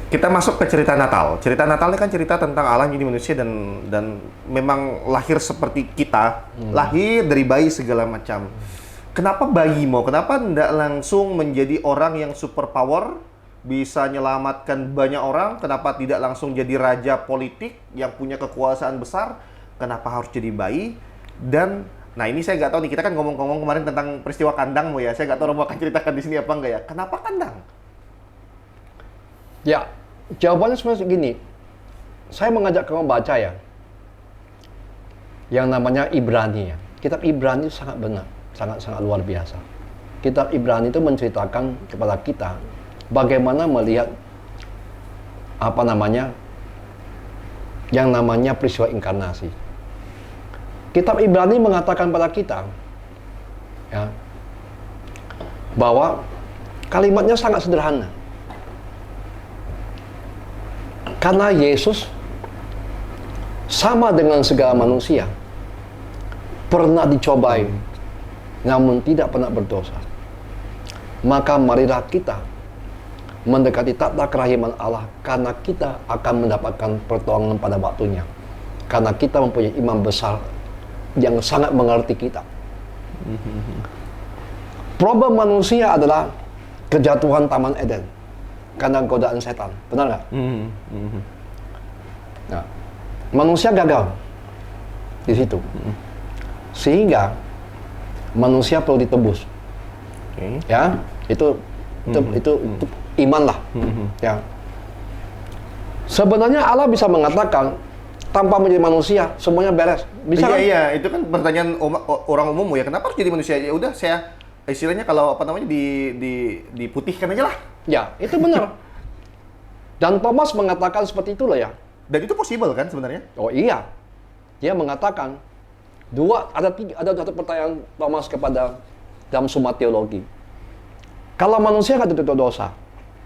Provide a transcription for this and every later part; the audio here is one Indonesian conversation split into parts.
Kita masuk ke cerita Natal. Cerita Natal ini kan cerita tentang Allah jadi manusia dan memang lahir seperti kita, lahir dari bayi segala macam. Kenapa bayi mau? Kenapa tidak langsung menjadi orang yang super power, bisa menyelamatkan banyak orang? Kenapa tidak langsung jadi raja politik yang punya kekuasaan besar? Kenapa harus jadi bayi? Dan nah ini saya nggak tahu nih, kita kan ngomong-ngomong kemarin tentang peristiwa kandang Mo ya. Saya nggak tahu Romo akan ceritakan di sini apa enggak ya. Kenapa kandang? Ya, jawabannya sebenarnya gini. Saya mengajak kamu baca ya, yang namanya Ibrani ya. Kitab Ibrani itu sangat benar, sangat luar biasa. Kitab Ibrani itu menceritakan kepada kita bagaimana melihat yang namanya peristiwa inkarnasi. Kitab Ibrani mengatakan pada kita ya, bahwa kalimatnya sangat sederhana. Karena Yesus sama dengan segala manusia, pernah dicobai, namun tidak pernah berdosa. Maka marilah kita mendekati takhta kerahiman Allah, karena kita akan mendapatkan pertolongan pada waktunya. Karena kita mempunyai imam besar yang sangat mengerti kita. Problem manusia adalah kejatuhan Taman Eden karena godaan setan, benar nggak? Nah, manusia gagal di situ, sehingga manusia perlu ditebus. Ya, itu iman lah. Ya, sebenarnya Allah bisa mengatakan tanpa menjadi manusia semuanya beres. Bisa kan? Iya, itu kan pertanyaan orang umum ya. Kenapa harus jadi manusia? Ya udah, saya istilahnya kalau diputihkan aja lah. Ya, itu benar. Dan Thomas mengatakan seperti itulah ya. Dan itu possible kan sebenarnya? Oh iya. Dia mengatakan ada satu pertanyaan Thomas kepada dalam Summa Teologi. Kalau manusia nggak ada dosa,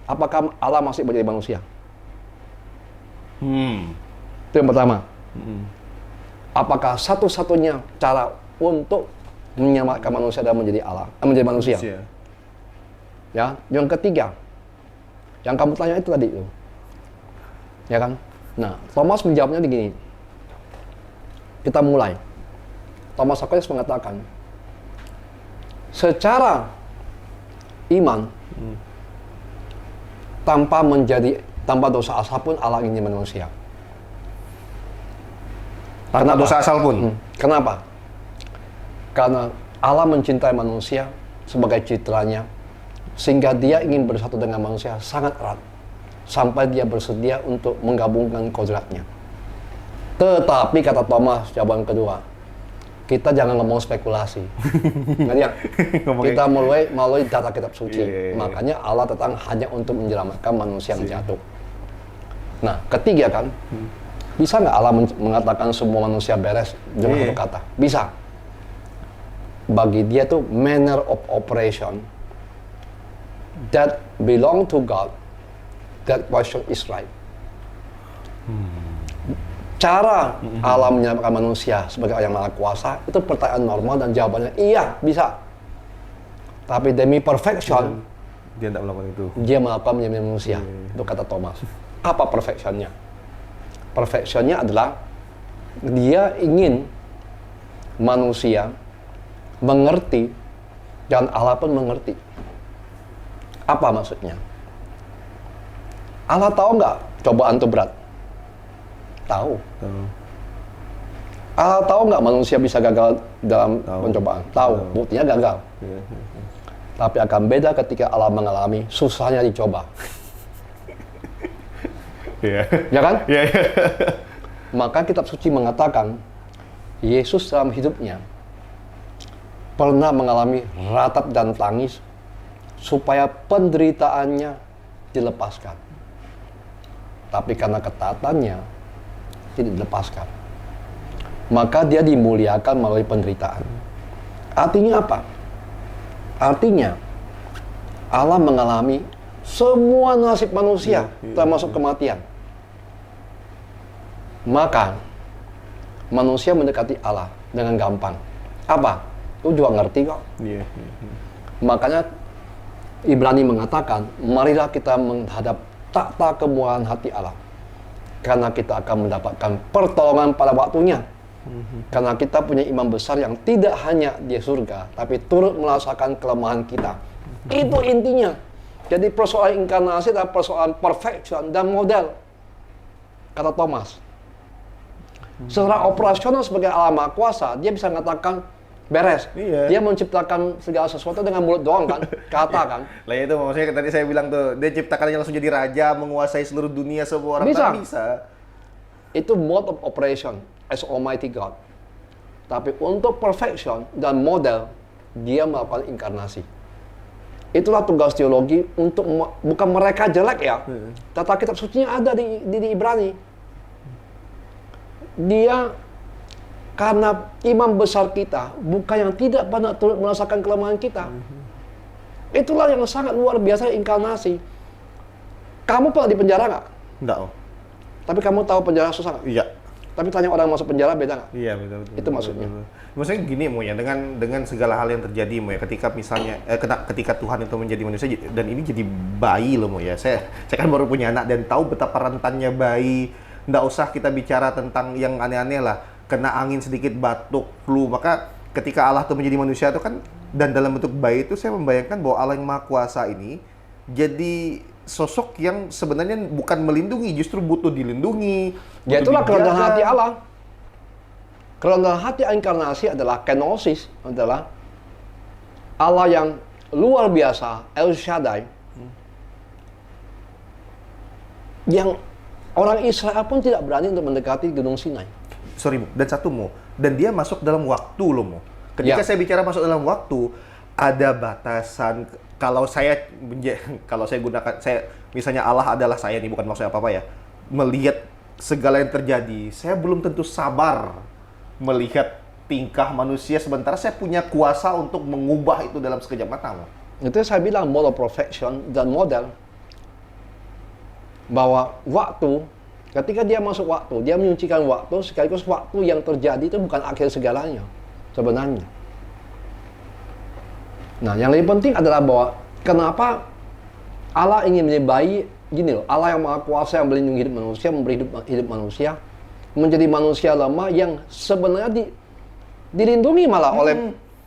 apakah Allah masih menjadi manusia? Itu yang pertama. Apakah satu-satunya cara untuk menyelamatkan manusia dan menjadi Allah, menjadi manusia? Ya, yang ketiga, yang kamu tanya itu tadi itu, ya kan? Nah, Thomas menjawabnya begini. Kita mulai. Thomas Aquinas mengatakan, secara iman, tanpa dosa asal pun Allah ingin manusia. Tanpa dosa asal pun. Kenapa? Karena Allah mencintai manusia sebagai citranya, sehingga dia ingin bersatu dengan manusia sangat erat, sampai dia bersedia untuk menggabungkan kodratnya. Tetapi kata Thomas, jawaban kedua, kita jangan ngomong spekulasi. Ngerti ya? Kita melalui data kitab suci. Makanya Allah datang hanya untuk menyelamatkan manusia yang jatuh. Nah, ketiga kan, bisa nggak Allah mengatakan semua manusia beres dengan satu kata? Bisa. Bagi dia tuh manner of operation that belong to God, that question is right. Cara Allah menyelamatkan manusia sebagai yang maha kuasa itu pertanyaan normal dan jawabannya iya, bisa. Tapi demi perfection, dia tidak melakukan itu. Dia melakukan menjadi manusia. Itu kata Thomas. Apa perfectionnya? Perfectionnya adalah dia ingin manusia mengerti dan Allah pun mengerti. Apa maksudnya? Allah tahu nggak cobaan itu berat? Tahu. Allah tahu nggak manusia bisa gagal dalam pencobaan? Tahu. Buktinya gagal. Tapi akan beda ketika Allah mengalami susahnya dicoba. Ya kan? Maka kitab suci mengatakan Yesus dalam hidupnya pernah mengalami ratap dan tangis supaya penderitaannya dilepaskan. Tapi karena ketaatannya tidak dilepaskan, maka dia dimuliakan melalui penderitaan. Artinya apa? Artinya Allah mengalami semua nasib manusia, termasuk kematian. Maka manusia mendekati Allah dengan gampang. Apa? Lu juga ngerti kok. Makanya Ibrani mengatakan, marilah kita menghadap tata kemurahan hati Allah. Karena kita akan mendapatkan pertolongan pada waktunya. Karena kita punya imam besar yang tidak hanya di surga, tapi turut merasakan kelemahan kita. Itu intinya. Jadi persoalan inkarnasi adalah persoalan perfection dan model. Kata Thomas. Secara operasional sebagai Allah Maha Kuasa, dia bisa mengatakan beres. Iya. Dia menciptakan segala sesuatu dengan mulut doang kan, kata kan. Lah itu maksudnya tadi saya bilang tuh, dia ciptakannya langsung jadi raja, menguasai seluruh dunia, semua orang Bisa. bisa. Itu mode of operation as Almighty God. Tapi untuk perfection dan model, dia melakukan inkarnasi. Itulah tugas teologi untuk bukan mereka jelek ya. Tata kitab sucinya ada di Ibrani. Dia karena imam besar kita bukan yang tidak pernah turut merasakan kelemahan kita. Itulah yang sangat luar biasa inkarnasi. Kamu pernah di penjara nggak? Enggak, oh. Tapi kamu tahu penjara susah nggak? Iya. Tapi tanya orang masuk penjara beda nggak? Iya, betul. Itu maksudnya. Maksudnya gini Mo ya, dengan segala hal yang terjadi Mo ya, ketika misalnya ketika Tuhan itu menjadi manusia dan ini jadi bayi loh Mo ya. Saya kan baru punya anak dan tahu betapa rentannya bayi. Nggak usah kita bicara tentang yang aneh-aneh lah. Kena angin sedikit, batuk, flu. Maka ketika Allah itu menjadi manusia itu kan, dan dalam bentuk bayi itu saya membayangkan bahwa Allah yang Maha Kuasa ini jadi sosok yang sebenarnya bukan melindungi, justru butuh dilindungi. Ya butuh itulah kerendahan dijaga. hati Allah. Kerendahan hati inkarnasi adalah kenosis, adalah Allah yang luar biasa, El Shaddai, yang orang Israel pun tidak berani untuk mendekati Gunung Sinai. Sorry Mo, dan satu Mo, dan dia masuk dalam waktu loh Mo. Ketika Ya. saya bicara masuk dalam waktu, ada batasan. Kalau saya gunakan, misalnya Allah adalah saya nih, bukan maksudnya apa-apa ya, melihat segala yang terjadi, saya belum tentu sabar melihat tingkah manusia, sementara saya punya kuasa untuk mengubah itu dalam sekejap mata Mo. Itu saya bilang model perfection dan model bahwa waktu, ketika dia masuk waktu, dia menyucikan waktu, sekaligus waktu yang terjadi itu bukan akhir segalanya sebenarnya. Nah, yang lebih penting adalah bahwa kenapa Allah ingin menjadi bayi, gini loh, Allah yang Maha Kuasa yang melindungi hidup manusia, memberi hidup manusia, menjadi manusia lemah yang sebenarnya dilindungi malah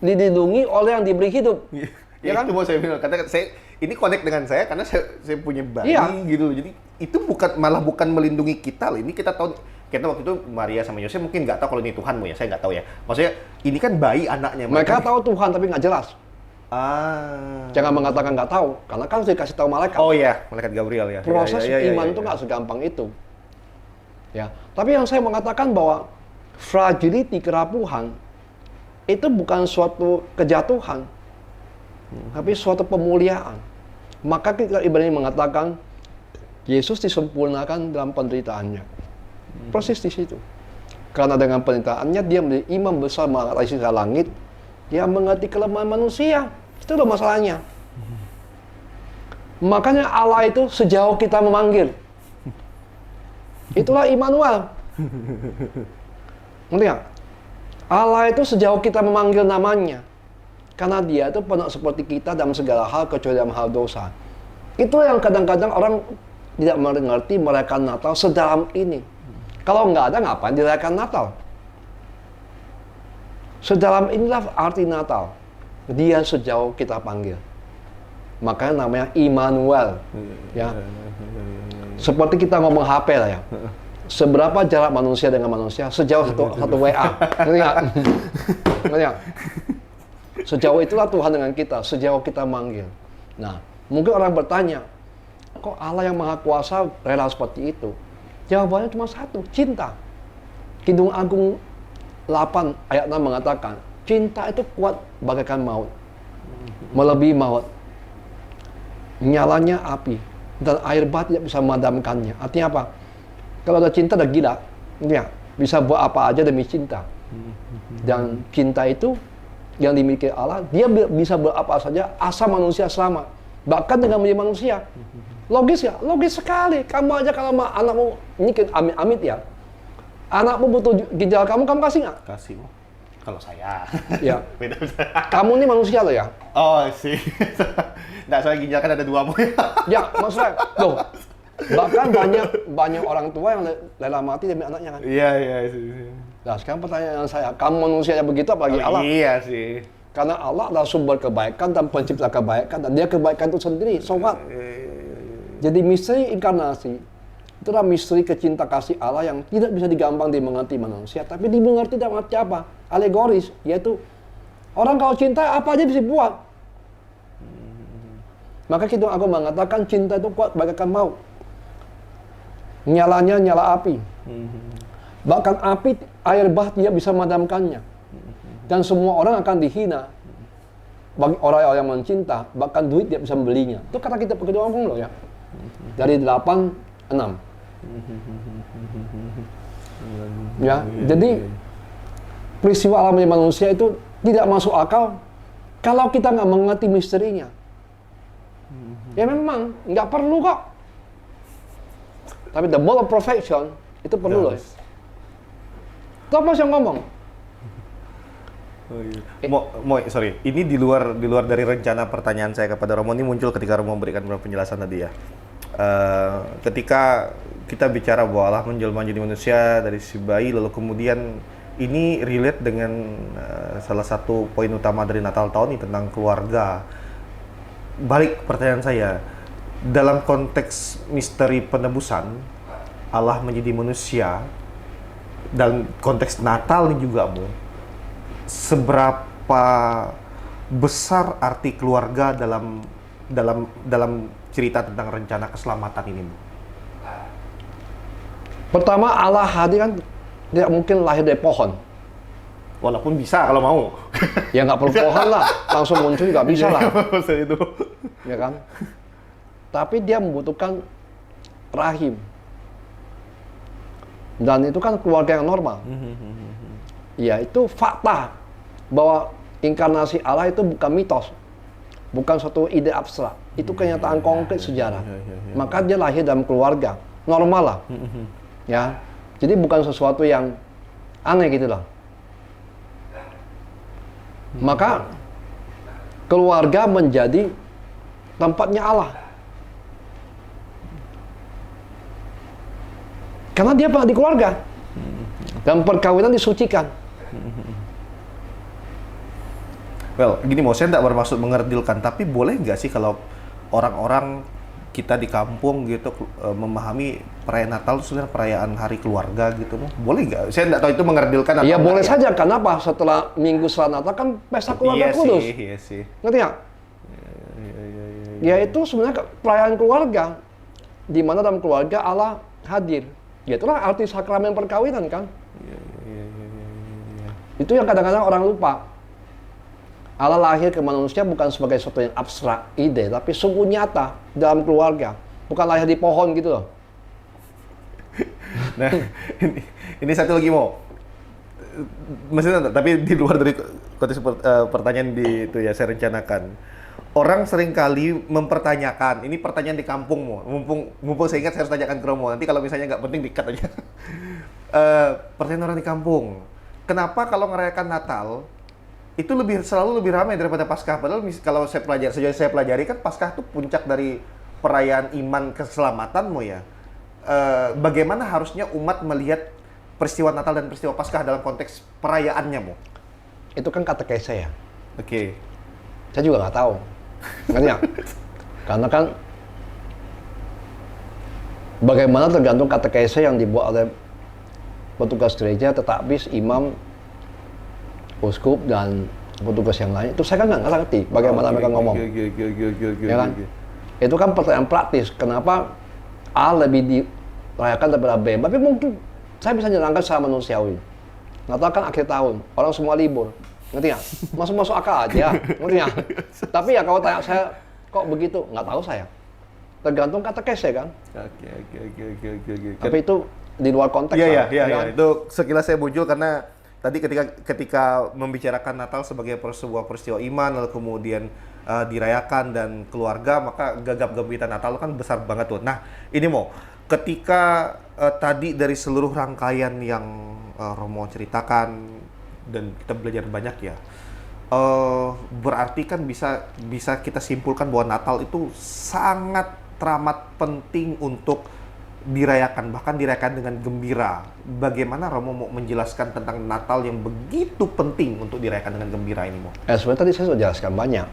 dilindungi oleh yang diberi hidup. Ya kan? Itu mau saya bilang, karena ini connect dengan saya karena saya punya bayi gitu loh. Jadi itu bukan melindungi kita loh. Ini kita tahu, kita waktu itu Maria sama Yosef mungkin nggak tahu kalau ini Tuhanmu ya, saya nggak tahu ya. Maksudnya ini kan bayi anaknya. Mereka tahu Tuhan tapi nggak jelas. Jangan mengatakan nggak tahu, karena kan sudah dikasih tahu malaikat. Oh iya, malaikat Gabriel ya. Proses iman itu nggak segampang itu. Ya, tapi yang saya mengatakan bahwa fragility, kerapuhan itu bukan suatu kejatuhan, tapi suatu pemuliaan. Maka kita Ibrani mengatakan Yesus disempurnakan dalam penderitaannya. Persis di situ. Karena dengan penderitaannya dia menjadi imam besar mengatasi segala langit. Dia mengerti kelemahan manusia. Itu loh masalahnya. Makanya Allah itu sejauh kita memanggil. Itulah Immanuel. Ngerti nggak? Allah itu sejauh kita memanggil namanya. Karena dia itu penuh seperti kita dalam segala hal kecuali dalam hal dosa. Itu yang kadang-kadang orang tidak mengerti merayakan Natal sedalam ini. Kalau nggak ada, ngapain dirayakan Natal? Sedalam inilah arti Natal. Dia sejauh kita panggil. Makanya namanya Immanuel. Ya. Seperti kita ngomong HP lah ya. Seberapa jarak manusia dengan manusia? Sejauh satu WA. Ngerti nggak? Ngerti nggak? Sejauh itulah Tuhan dengan kita. Sejauh kita manggil. Nah, mungkin orang bertanya, kok Allah yang Maha Kuasa rela seperti itu? Jawabannya cuma satu, cinta. Kidung Agung 8 ayat 6 mengatakan, cinta itu kuat bagaikan maut, melebihi maut, nyalanya api, dan air bah tidak bisa memadamkannya. Artinya apa? Kalau ada cinta udah gila, ya, bisa buat apa aja demi cinta. Dan cinta itu yang dimiliki Allah, dia bisa buat apa saja asal manusia selamat. Bahkan dengan menjadi manusia. Logis ya? Logis sekali. Kamu aja kalau anakmu, ini amit-amit ya, anakmu butuh ginjal kamu kasih nggak? Kasih. Kalau saya. Ya. Beda. Kamu ini manusia loh ya? Oh sih. Nggak, soalnya ginjal kan ada 2 Mo. Ya, maksudnya, loh, Bahkan banyak orang tua yang rela mati demi anaknya kan. Iya, iya. Nah sekarang pertanyaan saya, kamu manusia yang begitu apalagi Allah? Iya sih. Karena Allah adalah sumber kebaikan dan pencipta kebaikan, dan dia kebaikan itu sendiri. So what? Jadi misteri inkarnasi, itulah misteri kecinta kasih Allah yang tidak bisa digampang dimengerti manusia, tapi dimengerti dalam arti apa? Alegoris, yaitu orang kalau cinta apa aja bisa buat. Maka Kidung Agung mengatakan cinta itu kuat bagaikan maut. Nyalanya nyala api. Bahkan api, air bah tidak bisa memadamkannya. Dan semua orang akan dihina. Bagi orang yang mencinta, bahkan duit tidak bisa membelinya. Itu kata kita Kidung Agung loh ya. Dari 8:6. Ya, jadi peristiwa alam manusia itu tidak masuk akal kalau kita nggak mengerti misterinya. Ya memang nggak perlu kok. Tapi the ball of perfection itu perlu loh. Thomas yang ngomong. Oh, iya. Sorry, ini di luar dari rencana pertanyaan saya kepada Romo, ini muncul ketika Romo memberikan beberapa penjelasan tadi ya. Ketika kita bicara bahwa Allah menjelma jadi manusia dari si bayi, lalu kemudian ini relate dengan salah satu poin utama dari Natal tahun ini tentang keluarga. Balik pertanyaan saya, dalam konteks misteri penebusan, Allah menjadi manusia, dalam konteks Natal ini juga, seberapa besar arti keluarga dalam cerita tentang rencana keselamatan ini, Bu? Pertama, Allah hadir kan tidak mungkin lahir dari pohon. Walaupun bisa kalau mau. Ya nggak perlu pohon lah, langsung muncul juga bisa lah. Itu. Ya kan? Tapi dia membutuhkan rahim. Dan itu kan keluarga yang normal. Ya itu fakta bahwa inkarnasi Allah itu bukan mitos, bukan suatu ide abstrak. Itu kenyataan konkret sejarah. Maka dia lahir dalam keluarga normal lah. Ya, jadi bukan sesuatu yang aneh gitu lah. Maka keluarga menjadi tempatnya Allah. Karena dia pernah di keluarga. Dan perkawinan disucikan. Well, gini saya tidak bermaksud mengerdilkan, tapi boleh nggak sih kalau orang-orang kita di kampung gitu memahami perayaan Natal itu sebenarnya perayaan hari keluarga gitu, boleh nggak? Saya tidak tahu itu mengerdilkan atau ya boleh ya. saja. Kenapa? Setelah minggu setelah Natal kan pesta keluarga kudus. Iya sih. Ngerti nggak? Ya itu sebenarnya perayaan keluarga, di mana dalam keluarga Allah hadir. Ya itulah arti sakramen perkawinan kan. Itu yang kadang-kadang orang lupa. Allah lahir ke manusia bukan sebagai sesuatu yang abstrak, ide, tapi sungguh nyata dalam keluarga. Bukan lahir di pohon gitu loh. Nah, ini satu lagi maksudnya, tapi di luar dari konteks pertanyaan di itu ya saya rencanakan. Orang seringkali mempertanyakan, ini pertanyaan di kampung mumpung saya ingat saya harus tanyakan ke Romo. Nanti kalau misalnya nggak penting di-cut aja. Pertanyaan orang di kampung, kenapa kalau merayakan Natal itu selalu lebih ramai daripada Paskah? Padahal kalau sejauh saya pelajari kan Paskah itu puncak dari perayaan iman keselamatanmu ya. Bagaimana harusnya umat melihat peristiwa Natal dan peristiwa Paskah dalam konteks perayaannya, Itu kan katekese ya. Oke. Saya juga nggak tahu. Ngerti nggak? Karena kan bagaimana tergantung katekese yang dibuat oleh petugas gereja, tetapi imam, uskup dan petugas yang lain itu saya kan nggak ngerti bagaimana mereka ngomong. Ya kan? Itu kan pertanyaan praktis. Kenapa A lebih dirayakan daripada B? Tapi mungkin saya bisa menerangkan secara manusiawi. Natal kan akhir tahun, orang semua libur. Ngerti nggak? Masuk akal aja. Ngerti nggak? Tapi ya kalau tanya saya kok begitu, nggak tahu saya. Tergantung katekese kan. Oke. Tapi itu di luar konteks. Iya. Itu sekilas saya muncul karena tadi ketika membicarakan Natal sebagai sebuah peristiwa iman, lalu kemudian dirayakan dan keluarga, maka gagap-gabitan Natal kan besar banget tuh. Nah, ini ketika tadi dari seluruh rangkaian yang Romo ceritakan dan kita belajar banyak ya, berarti kan bisa kita simpulkan bahwa Natal itu sangat teramat penting untuk dirayakan, bahkan dirayakan dengan gembira. Bagaimana Romo mau menjelaskan tentang Natal yang begitu penting untuk dirayakan dengan gembira ini, Mo? Sebenarnya tadi saya sudah jelaskan banyak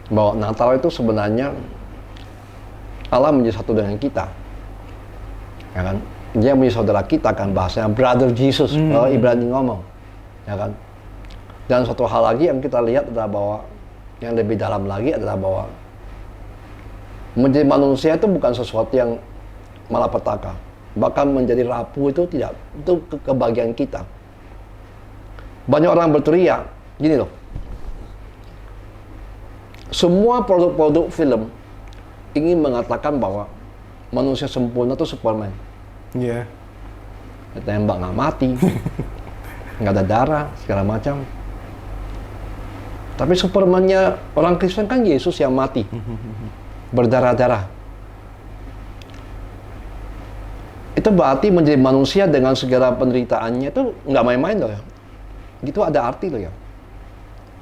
bahwa Natal itu sebenarnya Allah menjadi satu dengan kita, ya kan? Dia menjadi saudara kita, kan, bahasanya brother Jesus, kalau Ibrani ngomong, ya kan? Dan satu hal lagi yang kita lihat adalah bahwa yang lebih dalam lagi adalah bahwa menjadi manusia itu bukan sesuatu yang malapetaka, bahkan menjadi rapuh itu tidak, itu kebahagiaan kita. Banyak orang berteriak gini loh, semua produk-produk film ingin mengatakan bahwa manusia sempurna itu Superman. Iya. Tembak nggak mati, nggak ada darah, segala macam. Tapi Superman-nya orang Kristen kan Yesus yang mati, berdarah-darah. Itu berarti menjadi manusia dengan segala penderitaannya itu nggak main-main loh ya. Gitu ada arti loh ya.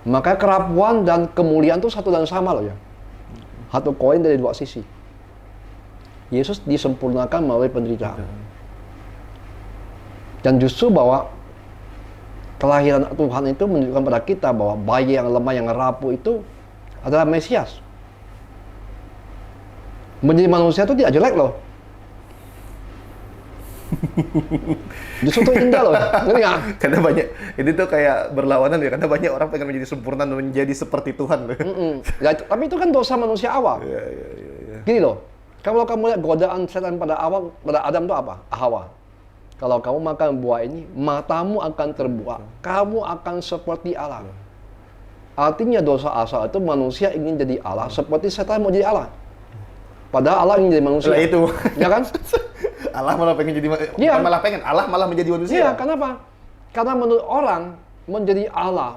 Maka kerapuan dan kemuliaan itu satu dan sama loh ya. Satu koin dari dua sisi. Yesus disempurnakan melalui penderitaan. Dan justru bahwa kelahiran Tuhan itu menunjukkan pada kita bahwa bayi yang lemah, yang rapuh itu adalah Mesias. Menjadi manusia itu tidak jelek loh. Justru itu indah loh, ngerti nggak? Karena banyak, ini tuh kayak berlawanan ya, karena banyak orang pengen menjadi sempurna dan menjadi seperti Tuhan. Ya, tapi itu kan dosa manusia awal. Iya. Gini loh, kalau kamu lihat godaan setan pada awal, pada Adam itu apa? Hawa. Kalau kamu makan buah ini, matamu akan terbuka, kamu akan seperti Allah. Artinya dosa asal itu manusia ingin jadi Allah, seperti setan mau jadi Allah. Padahal Allah ingin jadi manusia. Nah itu. Ya kan? Allah malah pengen jadi Iya. bukan malah pengen, Allah malah menjadi manusia. Iya, kenapa? Karena menurut orang menjadi Allah,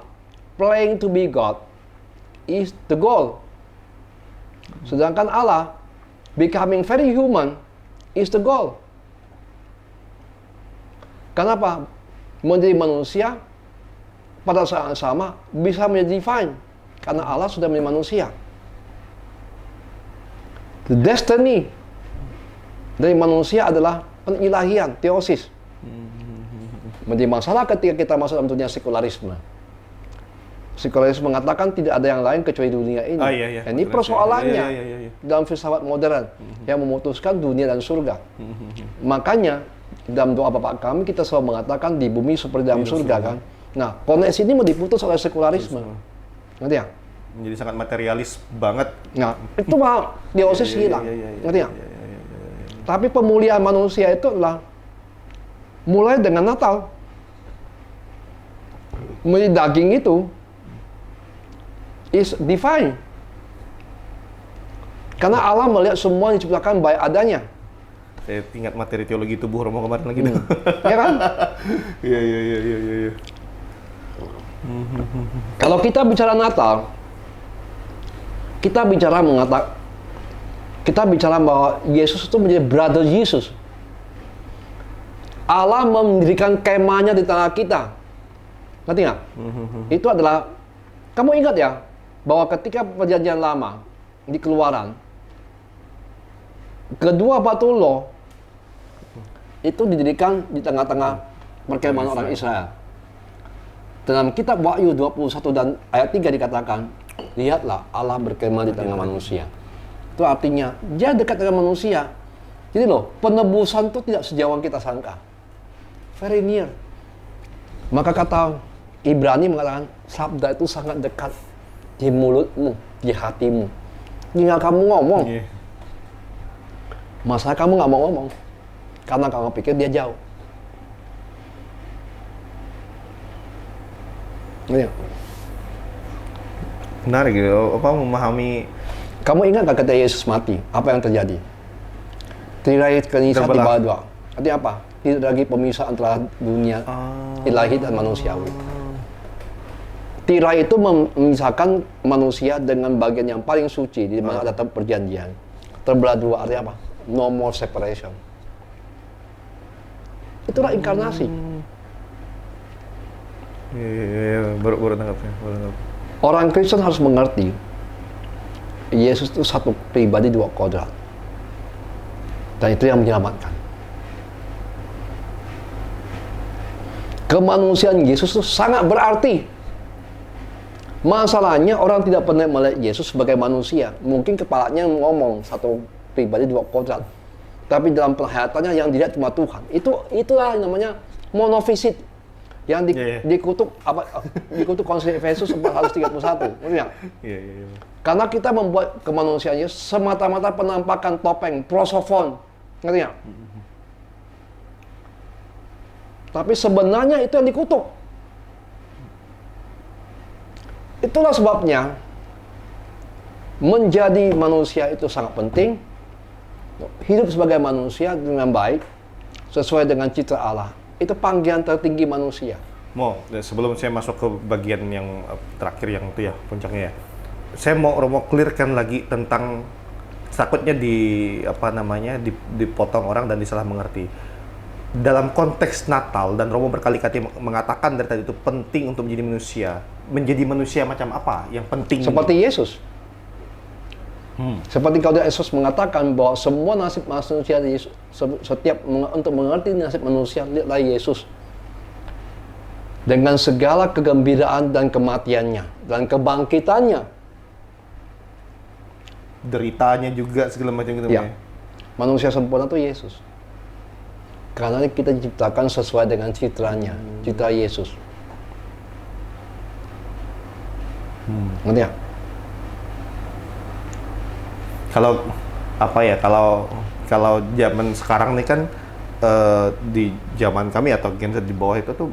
playing to be God is the goal. Sedangkan Allah becoming very human is the goal. Kenapa? Menjadi manusia pada saat yang sama bisa menjadi divine karena Allah sudah menjadi manusia. The destiny dari manusia adalah penilahian, teosis. Menjadi masalah ketika kita masuk dalam dunia sekularisme. Sekularisme mengatakan tidak ada yang lain kecuali dunia ini. Iya. Ini persoalannya Iya. dalam filsafat modern yang memutuskan dunia dan surga. Makanya dalam doa Bapa kami kita selalu mengatakan di bumi seperti dalam surga kan. Nah, koneksi ini mau diputus oleh sekularisme. Ngerti ya? Menjadi sangat materialis banget. Nah, itu mah teosis hilang. Ngerti ya? Tapi pemulihan manusia itu adalah mulai dengan Natal. Menjadi daging itu is divine. Karena Allah melihat semua yang diciptakan baik adanya. Saya ingat materi teologi tubuh Romo kemarin lagi. Ya kan? Iya. Kalau kita bicara Natal, kita bicara bahwa Yesus itu menjadi brother Jesus. Allah mendirikan kemahnya di tengah kita. Ngerti nggak? Itu adalah, kamu ingat ya, bahwa ketika perjanjian lama di Keluaran, kedua batu loh itu didirikan di tengah-tengah perkemahan orang Israel. Dalam kitab Wahyu 21 dan ayat 3 dikatakan, lihatlah Allah berkemah di tengah manusia. Itu artinya dia dekat dengan manusia. Jadi loh, penebusan itu tidak sejauh yang kita sangka. Very near. Maka kata Ibrani mengatakan, sabda itu sangat dekat di mulutmu, di hatimu. Tinggal kamu ngomong. Masa kamu nggak mau ngomong? Karena kamu pikir dia jauh. Iya. Menarik gitu, apa memahami. Kamu ingat gak ketika Yesus mati, apa yang terjadi? Tirai kenisah dibagi dua. Artinya apa? Tidak lagi pemisah antara dunia ilahi dan manusiawi. Tirai itu memisahkan manusia dengan bagian yang paling suci di mana ada perjanjian. Terbelah dua, artinya apa? No more separation. Itulah inkarnasi. Iya, baru nangkap. Orang Kristen harus mengerti Yesus itu satu pribadi dua kodrat. Dan itu yang menyelamatkan. Kemanusiaan Yesus itu sangat berarti. Masalahnya orang tidak pernah melihat Yesus sebagai manusia. Mungkin kepalanya ngomong satu pribadi dua kodrat. Tapi dalam penhayatannya yang dilihat cuma Tuhan. Itulah yang namanya monofisit. Yang dikutuk dikutuk Konsil Efesus 431. Ngerti nggak? Karena kita membuat kemanusiaannya semata-mata penampakan topeng, prosofon. Ngerti nggak? Tapi sebenarnya itu yang dikutuk. Itulah sebabnya menjadi manusia itu sangat penting. Hidup sebagai manusia dengan baik sesuai dengan citra Allah. Itu panggilan tertinggi manusia. Sebelum saya masuk ke bagian yang terakhir yang itu ya, puncaknya ya. Saya mau clearkan lagi tentang takutnya dipotong orang dan disalah mengerti. Dalam konteks Natal, dan Romo berkali-kali mengatakan dari tadi itu penting untuk menjadi manusia. Menjadi manusia macam apa yang penting? Seperti Yesus. Seperti kalau Yesus mengatakan bahwa semua nasib manusia, untuk mengerti nasib manusia, lihatlah Yesus. Dengan segala kegembiraan dan kematiannya, dan kebangkitannya. Deritanya juga, segala macam gitu. Ya. Manusia sempurna itu Yesus. Karena kita diciptakan sesuai dengan citranya, citra Yesus. Ngerti ya? Kalau zaman sekarang nih kan di zaman kami atau Gen Z di bawah itu tuh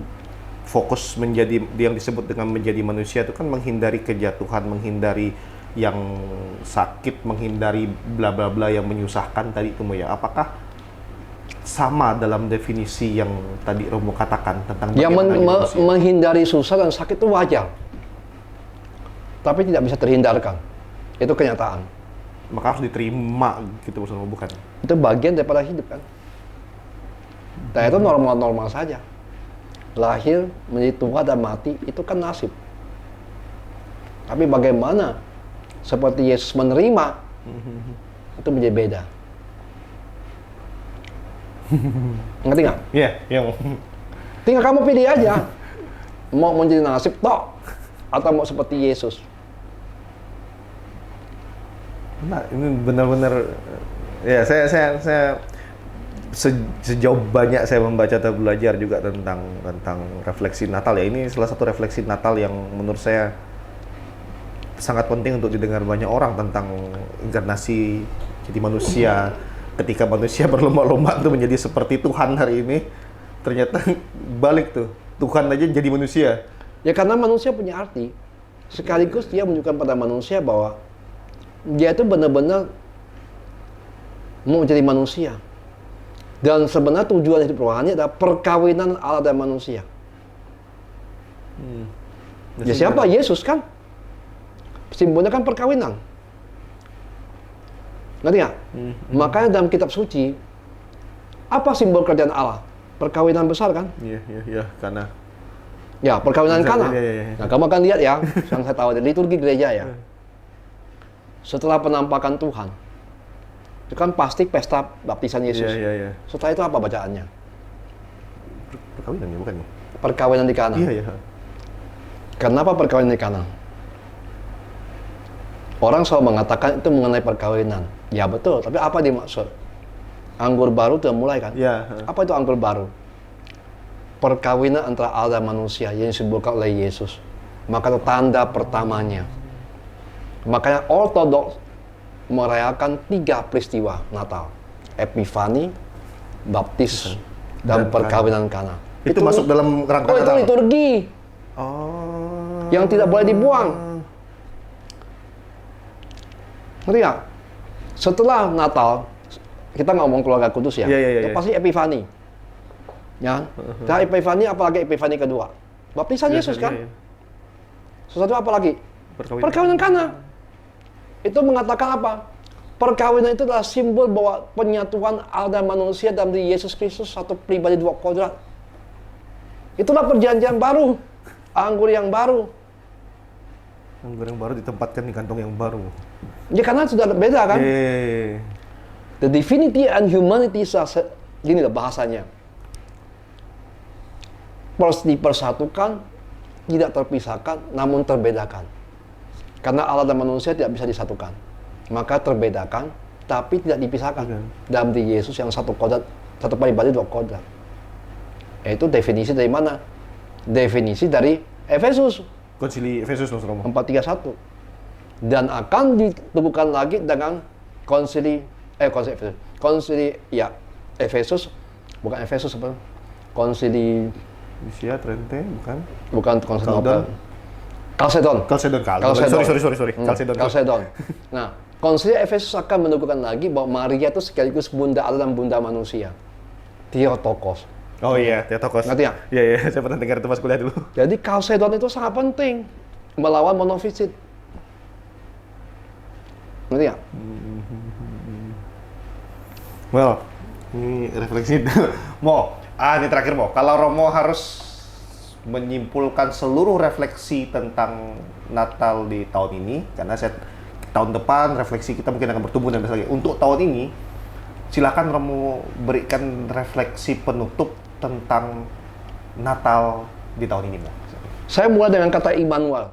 fokus menjadi yang disebut dengan menjadi manusia itu kan menghindari kejatuhan, menghindari yang sakit, menghindari bla bla bla yang menyusahkan tadi itu ya. Apakah sama dalam definisi yang tadi Romo katakan tentang menghindari susah dan sakit itu wajar, tapi tidak bisa terhindarkan. Itu kenyataan. Maka harus diterima gitu maksudnya, bukan? Itu bagian daripada hidup kan. Dan itu normal-normal saja. Lahir, menjadi tua dan mati itu kan nasib. Tapi bagaimana seperti Yesus menerima itu menjadi beda. Ngerti nggak? Iya, yang tinggal kamu pilih aja. Mau menjadi nasib toh atau mau seperti Yesus. Nah, ini benar-benar ya saya sejauh banyak saya membaca atau belajar juga tentang refleksi Natal ya. Ini salah satu refleksi Natal yang menurut saya sangat penting untuk didengar banyak orang tentang inkarnasi jadi manusia. Ketika manusia berlomba-lomba untuk menjadi seperti Tuhan hari ini, ternyata balik tuh, Tuhan aja jadi manusia. Ya karena manusia punya arti. Sekaligus dia menunjukkan pada manusia bahwa dia itu benar-benar mau jadi manusia. Dan sebenarnya tujuan hidup rohani adalah perkawinan Allah dan manusia. Ya siapa? Yesus kan? Simbolnya kan perkawinan. Ngerti nggak? Makanya dalam kitab suci, apa simbol kerajaan Allah? Perkawinan besar kan? Iya, karena ya, perkawinan Kana. Iya. Nah, kamu akan lihat ya, yang saya tahu dari liturgi gereja ya. Setelah penampakan Tuhan, itu kan pasti pesta baptisan Yesus. Iya. Setelah itu apa bacaannya? Perkawinan ya, bukan ya? Perkawinan di Kana. Iya. Kenapa perkawinan di Kana? Orang selalu mengatakan itu mengenai perkawinan. Ya betul, tapi apa dimaksud? Anggur baru sudah mulai kan? Iya. Apa itu anggur baru? Perkawinan antara Allah dan manusia yang disebutkan oleh Yesus. Maka itu tanda pertamanya. Makanya Ortodoks merayakan 3 peristiwa Natal. Epifani, baptis, dan perkawinan Kana. Itu masuk dalam rangka Natal. Itu liturgi. Yang tidak boleh dibuang. Ngerti nggak? Setelah Natal, kita ngomong keluarga kudus ya. Itu pasti Epifani. Ya. Setelah Epifani, apalagi Epifani kedua? Baptisan Yesus kan? Sesuatu apa lagi? Perkawinan Kana. Itu mengatakan apa? Perkawinan itu adalah simbol bahwa penyatuan Allah dan manusia dalam diri Yesus Kristus, satu pribadi dua kodrat. Itulah perjanjian baru, anggur yang baru. Anggur yang baru ditempatkan di kantong yang baru. Ya karena sudah beda kan. The divinity and humanity gini lah bahasanya. Dipersatukan, tidak terpisahkan, namun terbedakan. Karena Allah dan manusia tidak bisa disatukan. Maka terbedakan, tapi tidak dipisahkan. Dalam diri Yesus yang satu kodrat, satu pribadi dua kodrat. Itu definisi dari mana? Definisi dari Efesus. Konsili Efesus Mas Romo. 431. Dan akan ditemukan lagi dengan konsili Efesus, bukan Efesus apa? Konsili Isia, Trente, bukan Konstantinopel. Kalsedon. Sorry. Kalsedon. Nah, konsili Efesus akan menunjukkan lagi bahwa Maria itu sekaligus bunda Allah dan bunda manusia. Theotokos. Oh iya, Theotokos. Ngerti ya? Iya, saya pernah dengar itu pas kuliah dulu. Jadi Kalsedon itu sangat penting melawan monofisit. Ngerti ya? Well, ini refleksi. Ini terakhir kalau Romo harus menyimpulkan seluruh refleksi tentang Natal di tahun ini, karena tahun depan refleksi kita mungkin akan bertumbuh dan sebagainya. Untuk tahun ini, silakan Romo berikan refleksi penutup tentang Natal di tahun ini, Mo. Saya mulai dengan kata Immanuel.